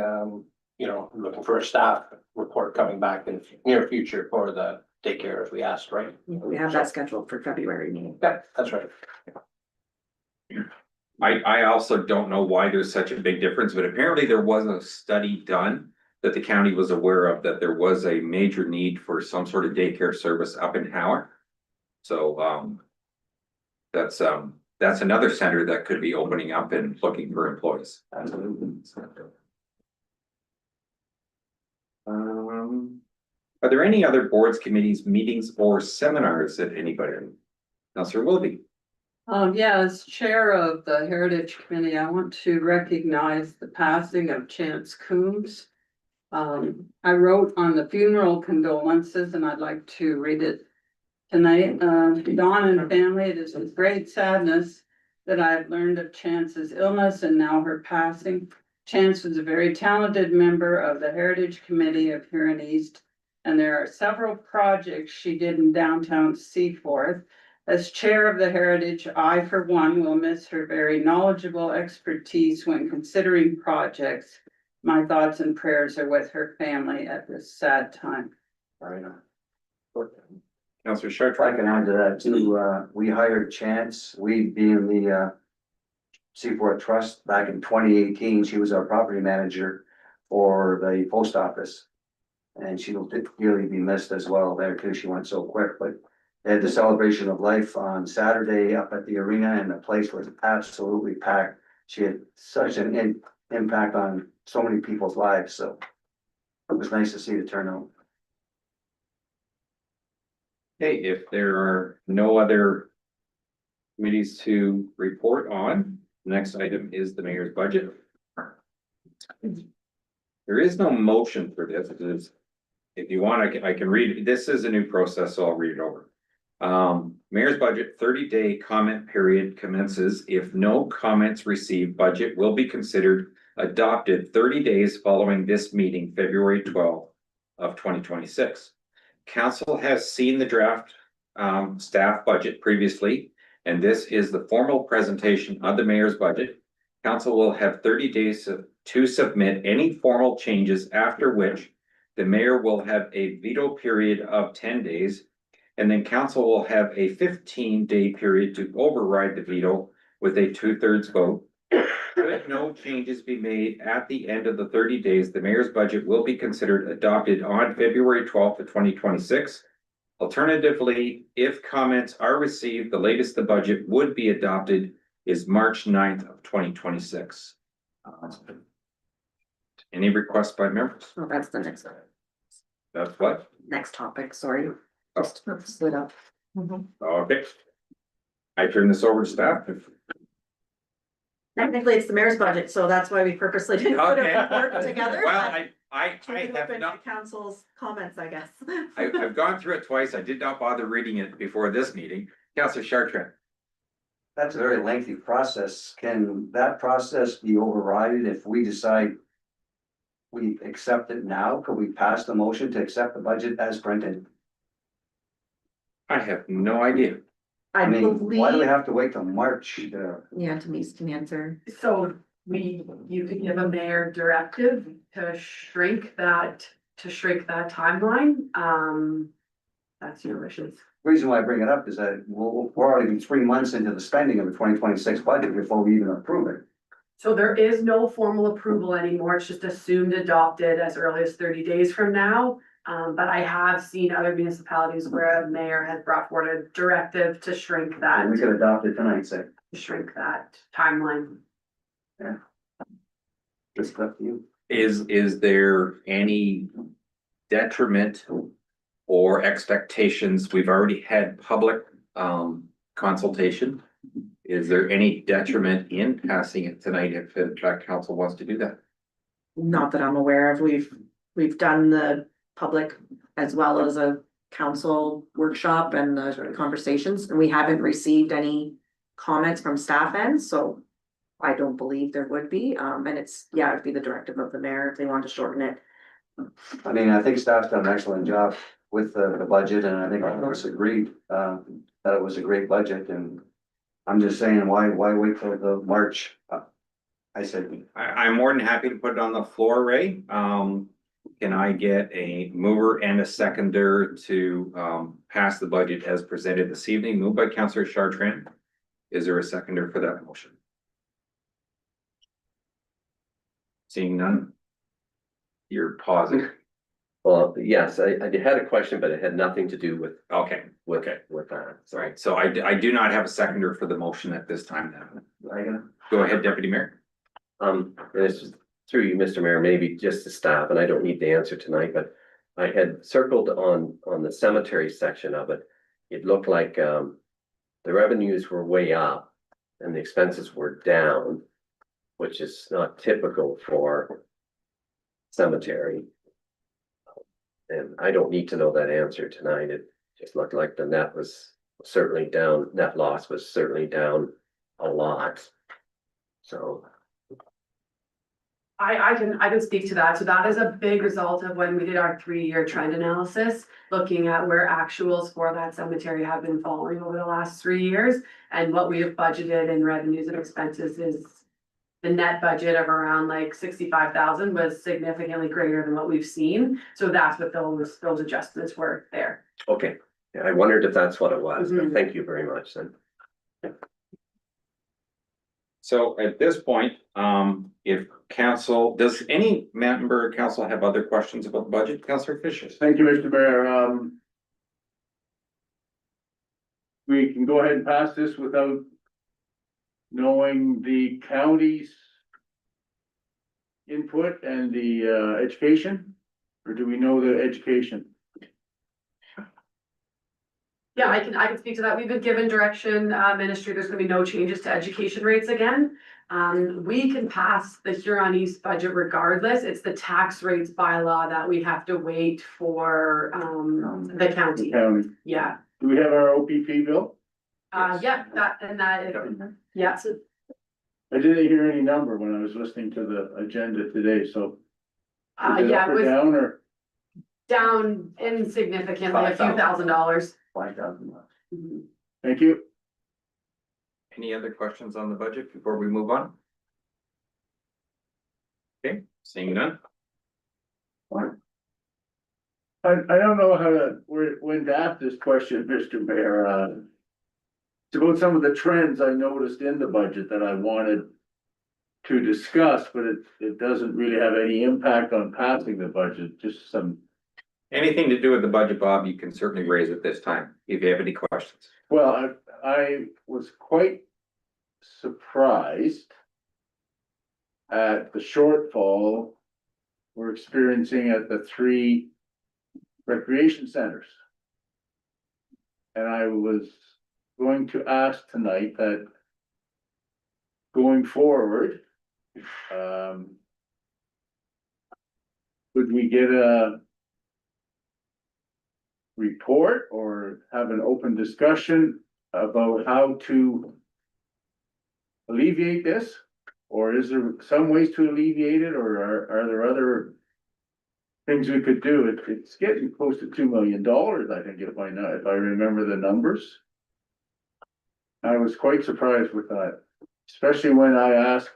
looking for a staff report coming back in the near future for the daycare as we asked, right? We have that scheduled for February meeting. Yeah, that's right. I also don't know why there's such a big difference, but apparently there was a study done that the county was aware of, that there was a major need for some sort of daycare service up in Howard. So, that's, that's another center that could be opening up and looking for employees. Absolutely. Are there any other boards, committees, meetings, or seminars that anybody? Counselor Wilby. Yeah, as chair of the Heritage Committee, I want to recognize the passing of Chance Coombs. I wrote on the funeral condolences and I'd like to read it tonight. Dawn and family, it is with great sadness that I've learned of Chance's illness and now her passing. Chance was a very talented member of the Heritage Committee of Huron East, and there are several projects she did in downtown Seaforth. As chair of the Heritage, I, for one, will miss her very knowledgeable expertise when considering projects. My thoughts and prayers are with her family at this sad time. Right on. Counselor If I Chartrand. can add to that too, we hired Chance, we being the Seaport Trust back in 2018, she was our property manager for the post office. And she'll dearly be missed as well there too, she went so quick, but they had the celebration of life on Saturday up at the arena and the place was absolutely packed. She had such an impact on so many people's lives, so it was nice to see the turnout. Okay, if there are no other committees to report on, the next item is the mayor's budget. There is no motion for this. It is, if you want, I can read it. This is a new process, so I'll read it over. Mayor's budget 30-day comment period commences if no comments received. Budget will be considered adopted 30 days following this meeting, February 12th of 2026. Council has seen the draft staff budget previously, and this is the formal presentation of the mayor's budget. Council will have 30 days to submit any formal changes, after which the mayor will have a veto period of 10 days. And then council will have a 15-day period to override the veto with a 2/3 vote. Should no changes be made at the end of the 30 days, the mayor's budget will be considered adopted on February 12th of 2026. Alternatively, if comments are received, the latest the budget would be adopted is March 9th of 2026. Any requests by members? Oh, that's the next, That's what? next topic, sorry. Just slid up. Okay. I turn this over to staff. Technically, it's the mayor's budget, so that's why we purposely didn't put Okay. a report together. Well, but I keep it have open to not, council's comments, I guess. I've gone through it twice. I did not bother reading it before this meeting. Councilor Chartrand. That's a very lengthy process. Can that process be overridden if we decide we accept it now? Could we pass the motion to accept the budget as printed? I have no idea. I mean, why do we believe, have to wait till March to? yeah, Denise can answer. So you could give a mayor directive to shrink that timeline. That's your wishes. Reason why I bring it up is that we're already 3 months into the spending of the 2026 budget before we even approve it. So there is no formal approval anymore. It's just assumed adopted as early as 30 days from now. But I have seen other municipalities where a mayor has brought forward a directive to shrink And we that, could adopt it tonight, say, timeline. it's up to you. Is there any detriment or expectations? We've already had public consultation. Is there any detriment in passing it tonight if in fact council wants to do that? Not that I'm aware of. We've done the public as well as a council workshop and the conversations, and we haven't received any comments from staff end, so I don't believe there would be. And it's, yeah, it'd be the directive of the mayor if they want to shorten it. I mean, I think staff's done an excellent job with the budget, and I think all of us agreed that it was a great budget, and I'm just saying, why wait till the March? I said, I'm more than happy to put it on the floor, Ray. Can I get a mover and a seconder to pass the budget as presented this evening? Moved by Councillor Chartrand. Is there a seconder for that motion? Seeing none. You're pausing. Well, yes, I had a question, but it had nothing to do with, Okay, with, Okay. with that. So, sorry, so I do not have a seconder for the motion at this time then. I gonna, Go ahead, Deputy Mayor. and it's just through you, Mr. Mayor, maybe just to staff, and I don't need the answer tonight, but I had circled on the cemetery section of it. It looked like, the revenues were way up and the expenses were down, which is not typical for cemetery. And I don't need to know that answer tonight. It just looked like the net was certainly down, net loss was certainly down a lot. So, I can speak to that. So that is a big result of when we did our 3-year trend analysis, looking at where actuals for that cemetery have been falling over the last 3 years. And what we have budgeted in revenues and expenses is the net budget of around like 65,000 was significantly greater than what we've seen. So that's what those adjustments were there. okay, yeah, I wondered if that's what it was, but Mhm. thank you very much then. So at this point, if council, does any member of council have other questions about the budget? Councillor Fisher? Thank you, Mr. Mayor. We can go ahead and pass this without knowing the county's input and the education? Or do we know the education? Yeah, I can speak to that. We've been given direction, ministry, there's gonna be no changes to education rates again. We can pass the Huron East budget regardless. It's the tax rates bylaw that we have to wait for, the county. County. Yeah, Do we have our OPP bill? yeah, yeah, so, I didn't hear any number when I was listening to the agenda today, so. Is it yeah, up it or was down or? down insignificantly, a few $1,000s. $5,000. Thank you. Any other questions on the budget before we move on? Okay, seeing none. I don't know how to, when to ask this question, Mr. Mayor, it's about some of the trends I noticed in the budget that I wanted to discuss, but it doesn't really have any impact on passing the budget, just some. Anything to do with the budget, Bob, you can certainly raise at this time, if you have any questions. Well, I was quite surprised at the shortfall we're experiencing at the 3 recreation centers. And I was going to ask tonight that going forward, would we get a report or have an open discussion about how to alleviate this? Or is there some ways to alleviate it, or are there other things we could do? It's getting close to $2 million, I think, if I remember the numbers. I was quite surprised with that, especially when I asked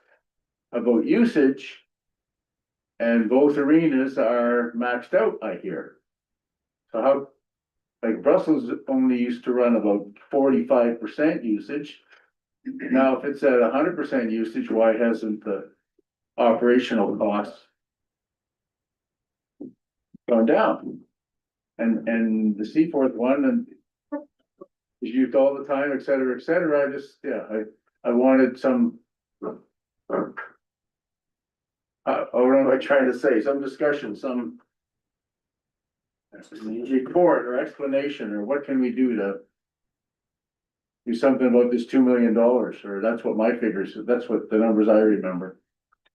about usage. And both arenas are maxed out, I hear. So how, like Brussels only used to run about 45% usage. Now, if it's at 100% usage, why hasn't the operational costs gone down? And the Seaforth one and is used all the time, et cetera, et cetera. I just, yeah, I wanted some. What am I trying to say? Some discussion, some report or explanation, or what can we do to do something about this $2 million, or that's what my figures, that's what the numbers I remember.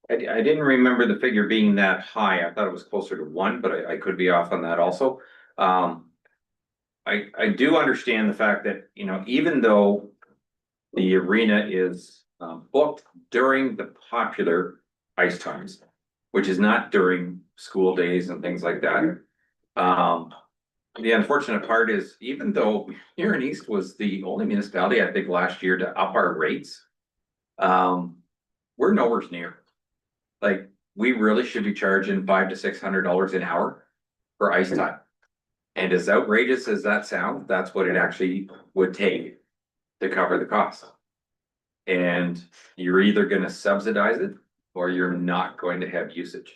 I didn't remember the figure being that high. I thought it was closer to 1, but I could be off on that also. I do understand the fact that, you know, even though the arena is booked during the popular ice times, which is not during school days and things like that. The unfortunate part is, even though Huron East was the only municipality, I think, last year to up our rates, we're nowhere near. Like, we really should be charging $500 to $600 an hour for ice time. And as outrageous as that sounds, that's what it actually would take to cover the cost. And you're either gonna subsidize it or you're not going to have usage.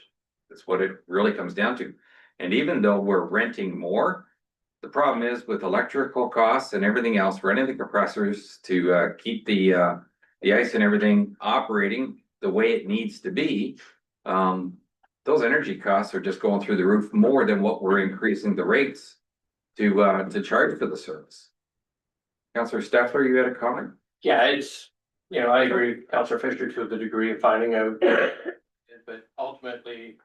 That's what it really comes down to. And even though we're renting more, the problem is with electrical costs and everything else, running the compressors to keep the ice and everything operating the way it needs to be. Those energy costs are just going through the roof more than what we're increasing the rates to charge for the service. Councillor Steffler, you had a comment? Yeah, it's, you know, I agree with Councillor Fisher to the degree of finding out. But ultimately,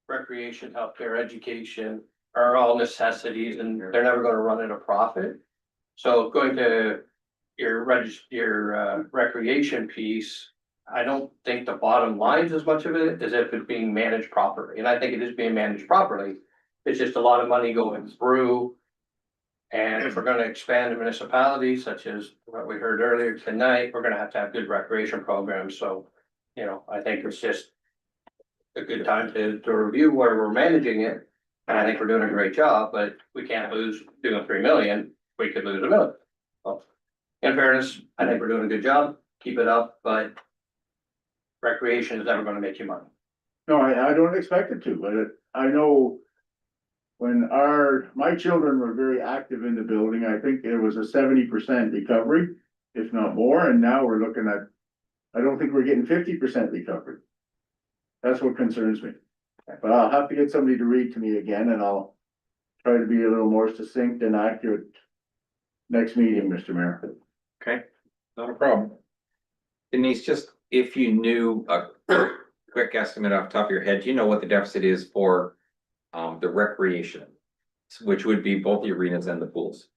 recreation, healthcare, education are all necessities and they're never gonna run at a profit. So going to your recreation piece, I don't think the bottom line is as much of it as if it's being managed properly. And I think it is being managed properly. It's just a lot of money going through. And if we're gonna expand the municipality, such as what we heard earlier tonight, we're gonna have to have good recreation programs, so. You know, I think it's just a good time to review where we're managing it. And I think we're doing a great job, but we can't lose doing 3 million, we could lose $1 million. Well, in fairness, I think we're doing a good job, keep it up, but. Recreation is never gonna make you money. No, I don't expect it to, but I know. When my children were very active in the building, I think there was a 70% recovery, if not more, and now we're looking at. I don't think we're getting 50% recovery. That's what concerns me. But I'll have to get somebody to read to me again and I'll try to be a little more succinct and accurate. Next meeting, Mr. Mayor. Okay, not a problem. Denise, just if you knew a quick estimate off the top of your head, do you know what the deficit is for the recreation? Which would be both the arenas and the pools.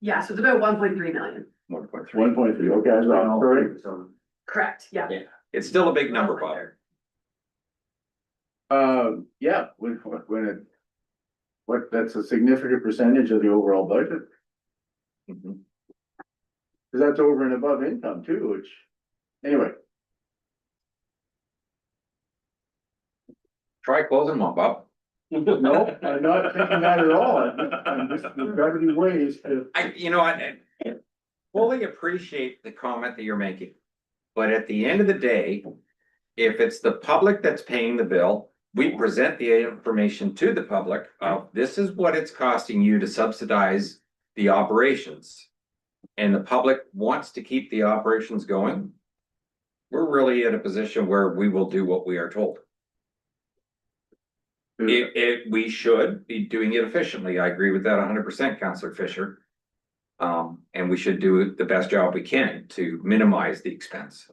Yeah, so it's about 1.3 million. 1.3. 1.3, okay, I was wrong, sorry. Correct, yeah. Yeah, it's still a big number, Bob. Yeah, that's a significant percentage of the overall budget, Mhm. cause that's over and above income too, which, anyway. Try closing one, Bob. No, I'm not thinking that at all, I'm just, there's gotta be ways to. I fully appreciate the comment that you're making. But at the end of the day, if it's the public that's paying the bill, we present the information to the public of this is what it's costing you to subsidize the operations. And the public wants to keep the operations going. We're really in a position where we will do what we are told. We should be doing it efficiently. I agree with that 100%, Councillor Fisher. And we should do the best job we can to minimize the expense.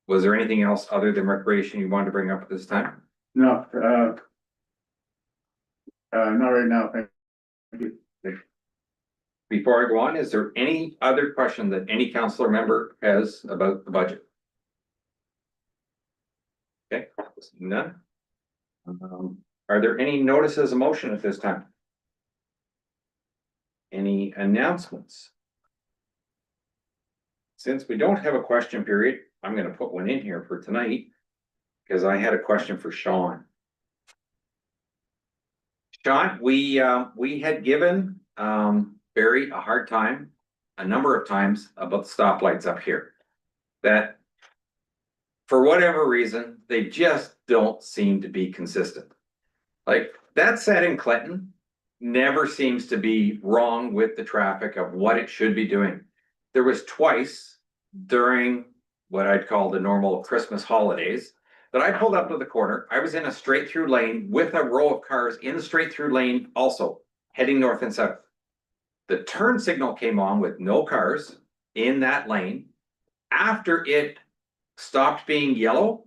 Was there anything else other than recreation you wanted to bring up at this time? No, not right now, thank you. Before I go on, is there any other question that any councillor member has about the budget? Okay, none. Are there any notices of motion at this time? Any announcements? Since we don't have a question period, I'm gonna put one in here for tonight. Because I had a question for Sean. Sean, we had given Barry a hard time a number of times about the stoplights up here. That for whatever reason, they just don't seem to be consistent. Like that said in Clinton never seems to be wrong with the traffic of what it should be doing. There was twice during what I'd call the normal Christmas holidays that I pulled up to the corner. I was in a straight through lane with a row of cars in the straight through lane also heading north and south. The turn signal came on with no cars in that lane. After it stopped being yellow,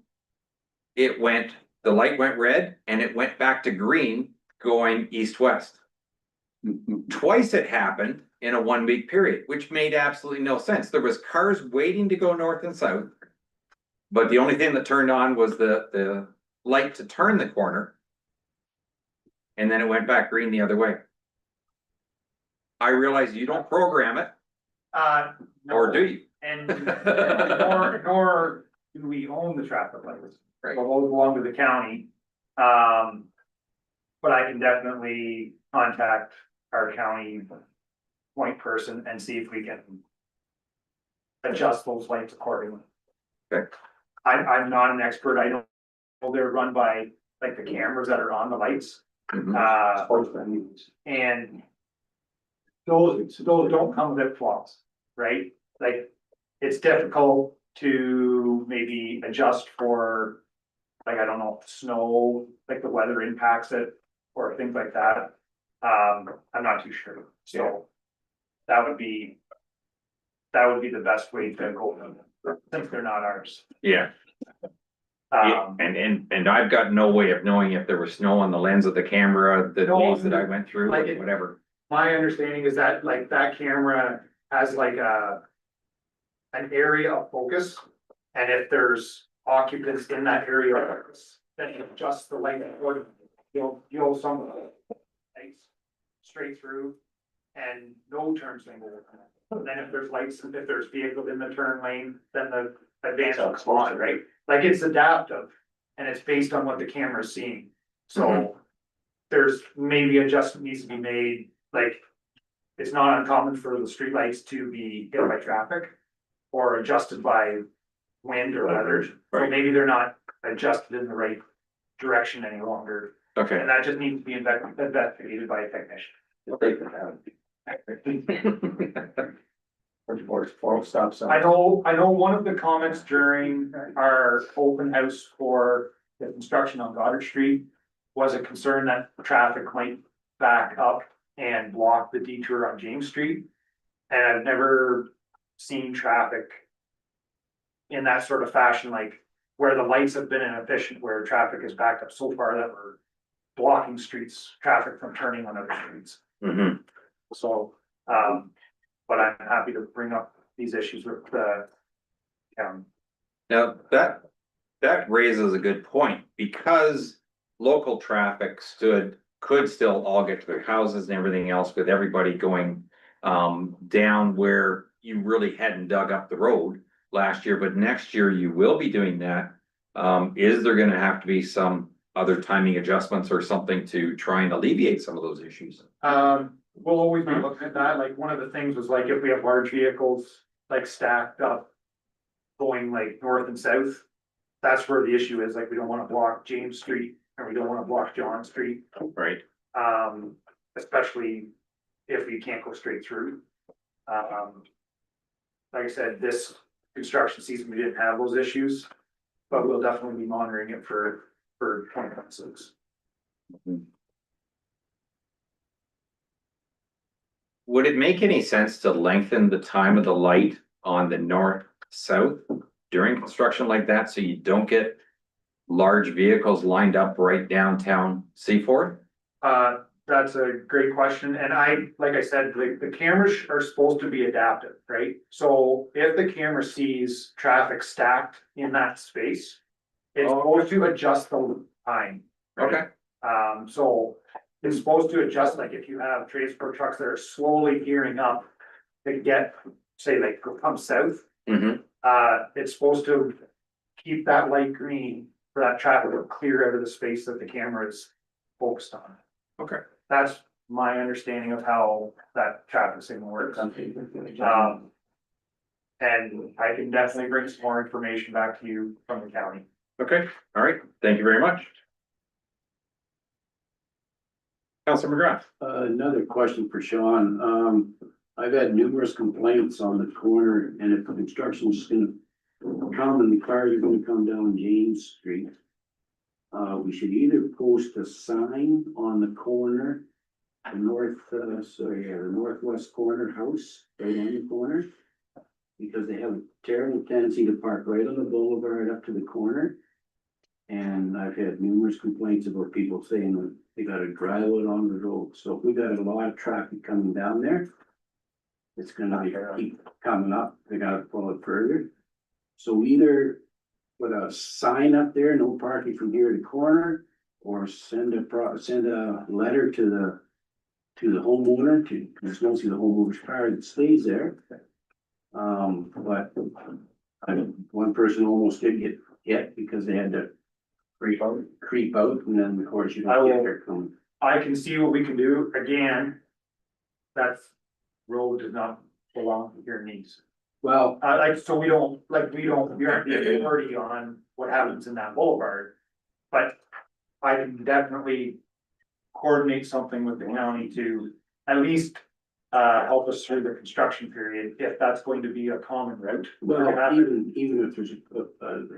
the light went red and it went back to green going east-west. Twice it happened in a 1 week period, which made absolutely no sense. There was cars waiting to go north and south, but the only thing that turned on was the light to turn the corner. And then it went back green the other way. I realize you don't program it, or do you? And nor do we own the traffic lights. Right. Those belong to the county. But I can definitely contact our county point person and see if we can adjust those lights accordingly. Okay. I'm not an expert. I don't well, they're run by like the cameras that are on the lights. Mhm. And those don't come with flaws, right? Like, it's difficult to maybe adjust for, like, I don't know, snow, like the weather impacts it, or things like that. I'm not too sure, so that would be the best way to go, since they're not ours. Yeah. Yeah, and I've got no way of knowing if there was snow on the lens of the camera, the No, days that I went through, like or it- whatever. My understanding is that like that camera has like an area of focus. And if there's occupants in that area of focus, then you adjust the light, or you'll some of the lights straight through and no turn signal will come on. Then if there's lights, if there's vehicles in the turn lane, then the advance will come on, right? Like, it's adaptive and it's based on what the camera is seeing. So there's maybe adjustment needs to be made, like, it's not uncommon for the streetlights to be hit by traffic or adjusted by wind or weather. So Right. maybe they're not adjusted in the right direction any longer. Okay. And that just needs to be investigated by a technician. Or stop sign. I know one of the comments during our open house for the construction on Goddard Street was a concern that traffic might back up and block the detour on James Street. And I've never seen traffic in that sort of fashion, like where the lights have been inefficient, where traffic is backed up so far that we're blocking traffic from turning on other streets. Mhm. So, but I'm happy to bring up these issues with the county. Now, that raises a good point, because local traffic could still all get to their houses and everything else, with everybody going down where you really hadn't dug up the road last year, but next year you will be doing that. Is there gonna have to be some other timing adjustments or something to try and alleviate some of those issues? We'll always be looking at that, like, one of the things was like, if we have large vehicles, like stacked up. Going like north and south, that's where the issue is, like, we don't wanna block James Street, and we don't wanna block John Street. Right. Especially if we can't go straight through. Like I said, this construction season, we didn't have those issues, but we'll definitely be monitoring it for 2026. Would it make any sense to lengthen the time of the light on the north-south during construction like that, so you don't get large vehicles lined up right downtown Seaforth? That's a great question, and like I said, the cameras are supposed to be adaptive, right? So if the camera sees traffic stacked in that space, it's supposed to adjust the time. right? Okay. So it's supposed to adjust, like if you have transport trucks that are slowly gearing up to get, say, like come south, Mm-hmm. it's supposed to keep that light green for that traffic to clear out of the space that the camera is focused on. Okay. That's my understanding of how that traffic signal works. And I can definitely bring some more information back to you from the county. Okay, all right, thank you very much. Councilor McGrath. Another question for Sean. I've had numerous complaints on the corner, and if the construction is gonna come and the cars are gonna come down James Street. We should either post a sign on the corner, the northwest corner house, right on the corner. Because they have a terrible tendency to park right on the boulevard up to the corner. And I've had numerous complaints about people saying that they gotta drive out on the road, so if we got a lot of traffic coming down there. It's gonna keep coming up, they gotta pull it further. So either put a sign up there, no parking from here to corner. Or send a letter to the homeowner because mostly the homeowner's car that stays there. But one person almost did get hit because they had to creep out, and then of course you don't get there coming. I can see what we can do. Again, that road does not belong to your needs. Well, We aren't the authority on what happens in that boulevard. But I can definitely coordinate something with the county to at least help us through the construction period, if that's going to be a common route. Well, even if there's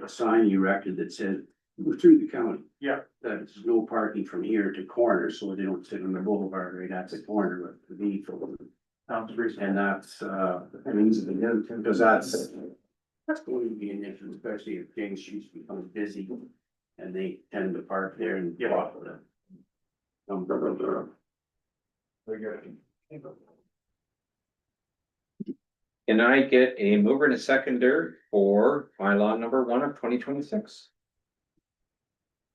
a sign erected that says, we're through the county. Yeah. That there's no parking from here to corner, so they don't sit on the boulevard right at the corner with the vehicle. Sounds reasonable. And that's, because that's going to be an issue, especially if James Street becomes busy and they tend to park there and block the. Very good. Can I get a mover and a seconder for bylaw number 1 of 2026?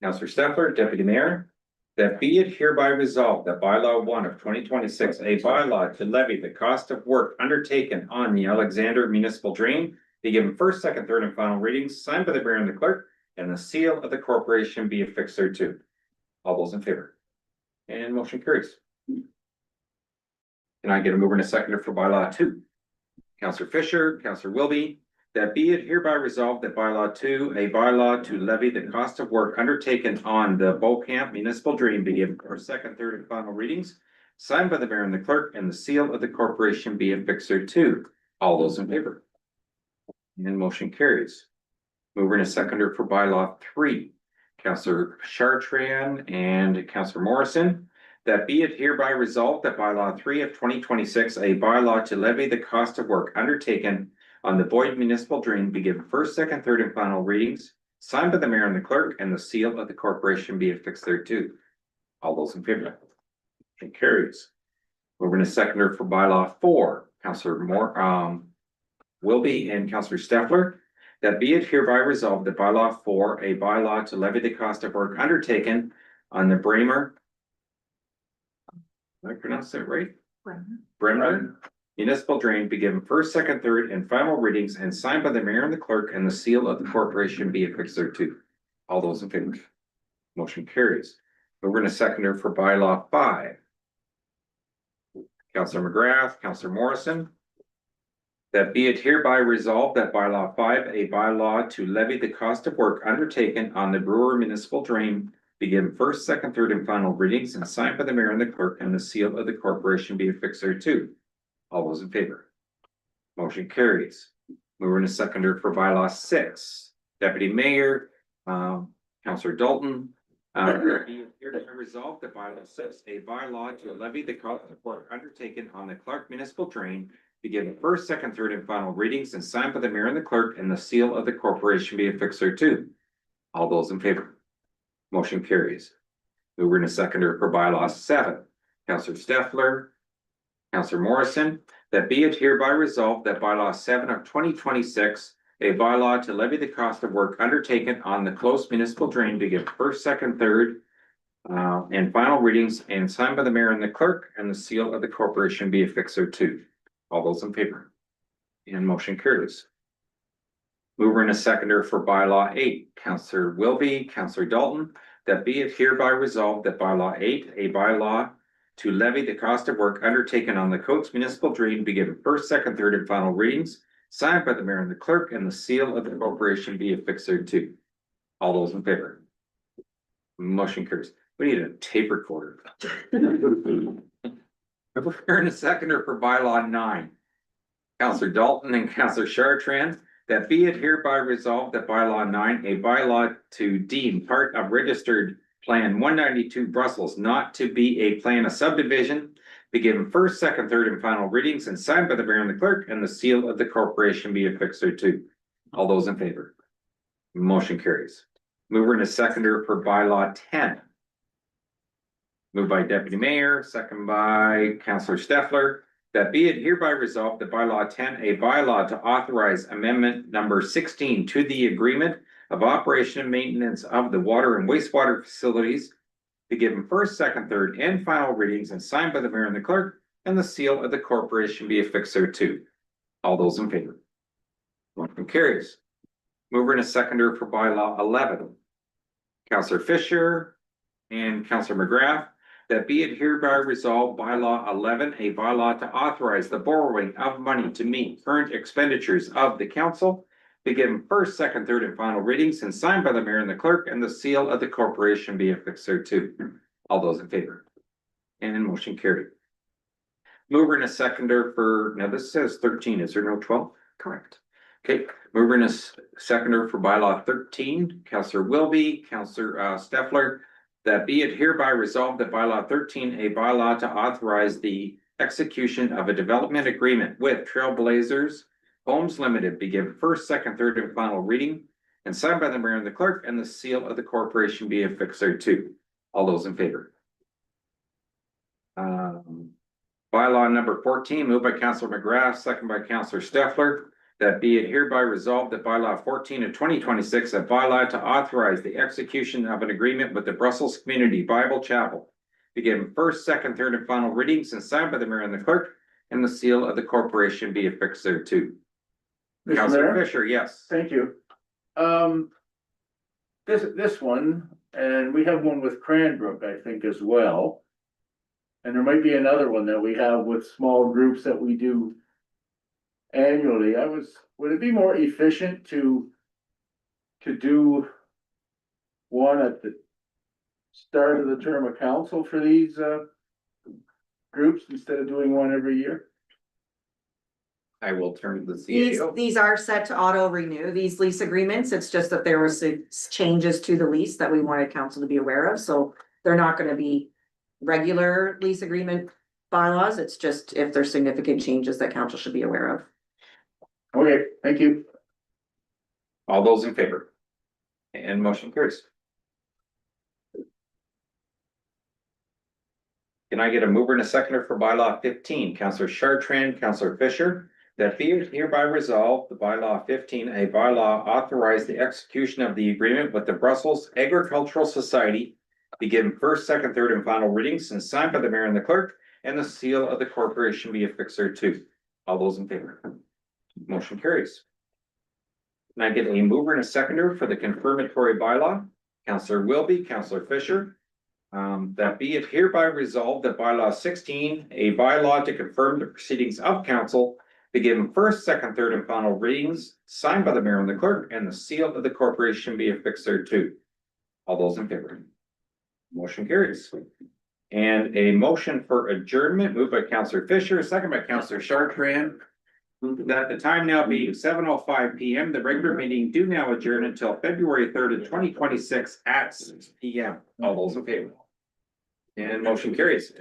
Counselor Stefler, Deputy Mayor, that be it hereby resolved that bylaw 1 of 2026, a bylaw to levy the cost of work undertaken on the Alexander Municipal Drain, be given first, second, third, and final readings, signed by the mayor and the clerk, and the seal of the corporation be affixed thereto. All those in favor? And motion carries. Can I get a mover and a seconder for bylaw 2? Counselor Fisher, Counselor Wilby, that be it hereby resolved that bylaw 2, a bylaw to levy the cost of work undertaken on the Beaucamp Municipal Drain be given for second, third, and final readings, signed by the mayor and the clerk, and the seal of the corporation be affixed thereto. All those in favor? And motion carries. Mover and a seconder for bylaw 3, Counselor Chartrand and Counselor Morrison, that be it hereby resolved that bylaw 3 of 2026, a bylaw to levy the cost of work undertaken on the Boyd Municipal Drain be given first, second, third, and final readings, signed by the mayor and the clerk, and the seal of the corporation be affixed thereto. All those in favor? It carries. Mover and a seconder for bylaw 4, Counselor Wilby and Counselor Stefler, that be it hereby resolved that bylaw 4, a bylaw to levy the cost of work undertaken on the Bramer. Did I pronounce that right? Bremer Municipal Drain be given first, second, third, and final readings and signed by the mayor and the clerk, and the seal of the corporation be affixed thereto. All those in favor? Motion carries. Mover and a seconder for bylaw 5. Counselor McGrath, Counselor Morrison, that be it hereby resolved that bylaw 5, a bylaw to levy the cost of work undertaken on the Brewer Municipal Drain be given first, second, third, and final readings and signed by the mayor and the clerk, and the seal of the corporation be affixed thereto. All those in favor? Motion carries. Mover and a seconder for bylaw 6, Deputy Mayor, Counselor Dalton, be it hereby resolved that bylaw 6, a bylaw to levy the cost of work undertaken on the Clark Municipal Drain be given first, second, third, and final readings and signed by the mayor and the clerk, and the seal of the corporation be affixed thereto. All those in favor? Motion carries. Mover and a seconder for bylaw 7, Counselor Stefler, Counselor Morrison, that be it hereby resolved that bylaw 7 of 2026, a bylaw to levy the cost of work undertaken on the close municipal drain be given first, second, third, and final readings and signed by the mayor and the clerk, and the seal of the corporation be affixed thereto. All those in favor? And motion carries. Mover and a seconder for bylaw 8, Counselor Wilby, Counselor Dalton, that be it hereby resolved that bylaw 8, a bylaw to levy the cost of work undertaken on the Coates Municipal Drain be given first, second, third, and final readings, signed by the mayor and the clerk, and the seal of the corporation be affixed thereto. All those in favor? Motion carries. We need a tape recorder. Mover and a seconder for bylaw 9, Counselor Dalton and Counselor Chartrand, that be it hereby resolved that bylaw 9, a bylaw to deem part of registered plan 192 Brussels not to be a plan of subdivision be given first, second, third, and final readings and signed by the mayor and the clerk, and the seal of the corporation be affixed thereto. All those in favor? Motion carries. Mover and a seconder for bylaw 10. Moved by Deputy Mayor, second by Counselor Stefler, that be it hereby resolved that bylaw 10, a bylaw to authorize amendment number 16 to the agreement of operation and maintenance of the water and wastewater facilities be given first, second, third, and final readings and signed by the mayor and the clerk, and the seal of the corporation be affixed thereto. All those in favor? Motion carries. Mover and a seconder for bylaw 11. Counselor Fisher and Counselor McGrath, that be it hereby resolved bylaw 11, a bylaw to authorize the borrowing of money to meet current expenditures of the council be given first, second, third, and final readings and signed by the mayor and the clerk, and the seal of the corporation be affixed thereto. All those in favor? And motion carried. Mover and a seconder for, now this says 13, is there no 12? Correct. Okay, mover and a seconder for bylaw 13, Counselor Wilby, Counselor Steffler, that be it hereby resolved that bylaw 13, a bylaw to authorize the execution of a development agreement with Trailblazers Homes Limited, be given first, second, third, and final reading and signed by the mayor and the clerk, and the seal of the corporation be affixed thereto. All those in favor? Bylaw number 14, moved by Councilor McGrath, second by Councilor Steffler, that be it hereby resolved that bylaw 14 of 2026, a bylaw to authorize the execution of an agreement with the Brussels Community Bible Chapel, be given first, second, third, and final readings and signed by the mayor and the clerk, and the seal of the corporation be affixed thereto. Mr. Councilor Mayor? Fisher, yes. Thank you. This one, and we have one with Cranbrook, I think, as well. And there might be another one that we have with small groups that we do annually. Would it be more efficient to do one at the start of the term of council for these groups instead of doing one every year? I will turn to the These, CEO. these are set to auto renew, these lease agreements. It's just that there was changes to the lease that we wanted council to be aware of, so they're not gonna be regular lease agreement bylaws. It's just if there's significant changes that council should be aware of. Okay, thank you. All those in favor? And motion carries. Can I get a mover and a seconder for bylaw 15? Councilor Chartrand, Councilor Fisher, that be it hereby resolved, the bylaw 15, a bylaw authorize the execution of the agreement with the Brussels Agricultural Society, be given first, second, third, and final readings and signed by the mayor and the clerk, and the seal of the corporation be affixed thereto. All those in favor? Motion carries. Can I get a mover and a seconder for the confirmatory bylaw? Councilor Wilby, Councilor Fisher. That be it hereby resolved that bylaw 16, a bylaw to confirm the proceedings of council, be given first, second, third, and final readings, signed by the mayor and the clerk, and the seal of the corporation be affixed thereto. All those in favor? Motion carries. And a motion for adjournment moved by Councilor Fisher, second by Councilor Chartrand. That the time now be 7:05 PM. The regular meeting do now adjourn until February 3rd of 2026 at 6 PM. All those in favor? And motion carries.